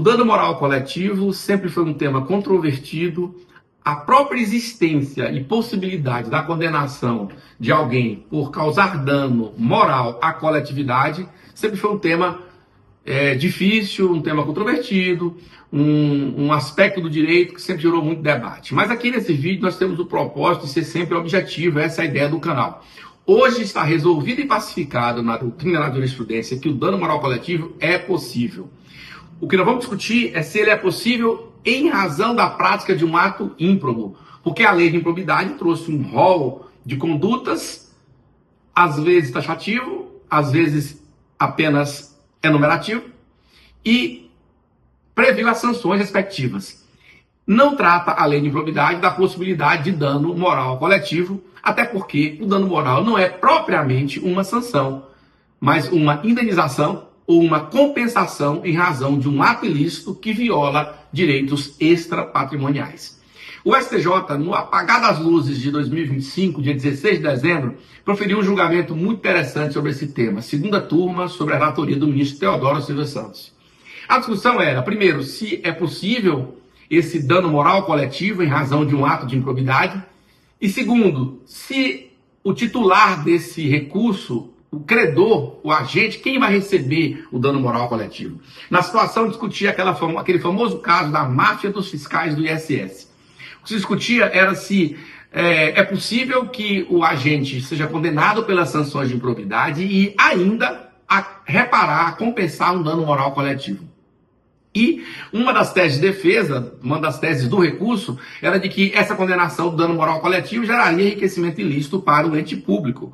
dano moral coletivo sempre foi um tema controvertido. A própria existência e possibilidade da condenação de alguém por causar dano moral à coletividade sempre foi um tema difícil, um tema controvertido, um aspecto do direito que sempre gerou muito debate. Mas aqui nesse vídeo nós temos o propósito de ser sempre objetivo, essa é a ideia do canal. Hoje está resolvido e pacificado na doutrina da jurisprudência que o dano moral coletivo é possível. O que nós vamos discutir é se ele é possível em razão da prática de um ato ímprobo, porque a lei de improbidade trouxe um rol de condutas, às vezes taxativo, às vezes apenas enumerativo, e previu as sanções respectivas. Não trata a lei de improbidade da possibilidade de dano moral coletivo, até porque o dano moral não é propriamente uma sanção, mas uma indenização ou uma compensação em razão de um ato ilícito que viola direitos extrapatrimoniais. O STJ, no apagar das luzes de 2025, dia 16 de dezembro, proferiu um julgamento muito interessante sobre esse tema, segunda turma, sobre a relatoria do ministro Teodoro Silva Santos. A discussão era, primeiro, se é possível esse dano moral coletivo em razão de um ato de improbidade, e segundo, se o titular desse recurso, o credor, o agente, quem vai receber o dano moral coletivo? Na situação, discutia aquele famoso caso da máfia dos fiscais do ISS. O que se discutia era se é possível que o agente seja condenado pelas sanções de improbidade e ainda reparar, compensar um dano moral coletivo. E uma das teses de defesa, uma das teses do recurso, era de que essa condenação do dano moral coletivo geraria enriquecimento ilícito para o ente público.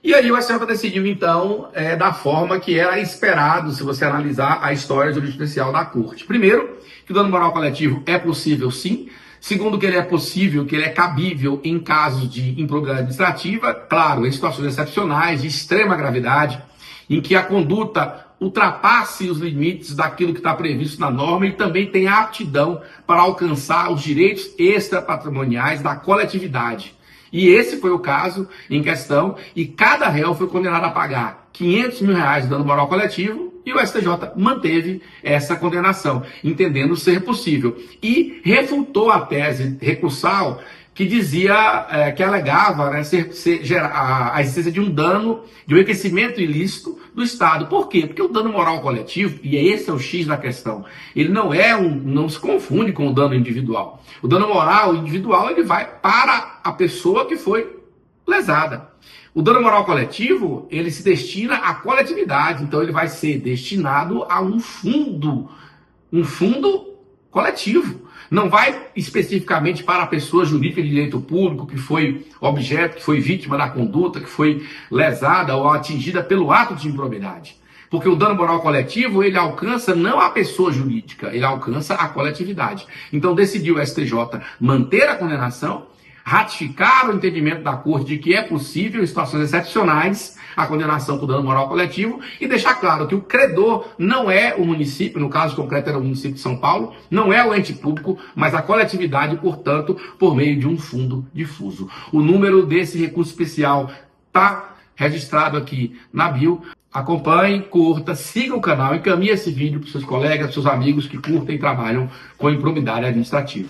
E aí o STJ decidiu, então, da forma que era esperado, se você analisar a história jurisprudencial da Corte. Primeiro, que o dano moral coletivo é possível, sim. Segundo, que ele é possível, que ele é cabível em casos de improbidade administrativa, claro, em situações excepcionais, de extrema gravidade, em que a conduta ultrapasse os limites daquilo que está previsto na norma e também tem aptidão para alcançar os direitos extrapatrimoniais da coletividade. E esse foi o caso em questão, e cada réu foi condenado a pagar R$500 mil de dano moral coletivo, e o STJ manteve essa condenação, entendendo ser possível. E refutou a tese recursal que dizia, que alegava a existência de um dano, de um enriquecimento ilícito do Estado. Por quê? Porque o dano moral coletivo, e esse é o X da questão, ele não se confunde com o dano individual. O dano moral individual, ele vai para a pessoa que foi lesada. O dano moral coletivo, ele se destina à coletividade, então ele vai ser destinado a um fundo coletivo. Não vai especificamente para a pessoa jurídica de direito público que foi objeto, que foi vítima da conduta, que foi lesada ou atingida pelo ato de improbidade. Porque o dano moral coletivo, ele alcança não a pessoa jurídica, ele alcança a coletividade. Então decidiu o STJ manter a condenação, ratificar o entendimento da Corte de que é possível, em situações excepcionais, a condenação por dano moral coletivo e deixar claro que o credor não é o município, no caso concreto era o município de São Paulo, não é o ente público, mas a coletividade, portanto, por meio de um fundo difuso. O número desse recurso especial está registrado aqui na bio. Acompanhe, curta, siga o canal, encaminhe esse vídeo para os seus colegas, para os seus amigos que curtem e trabalham com improbidade administrativa.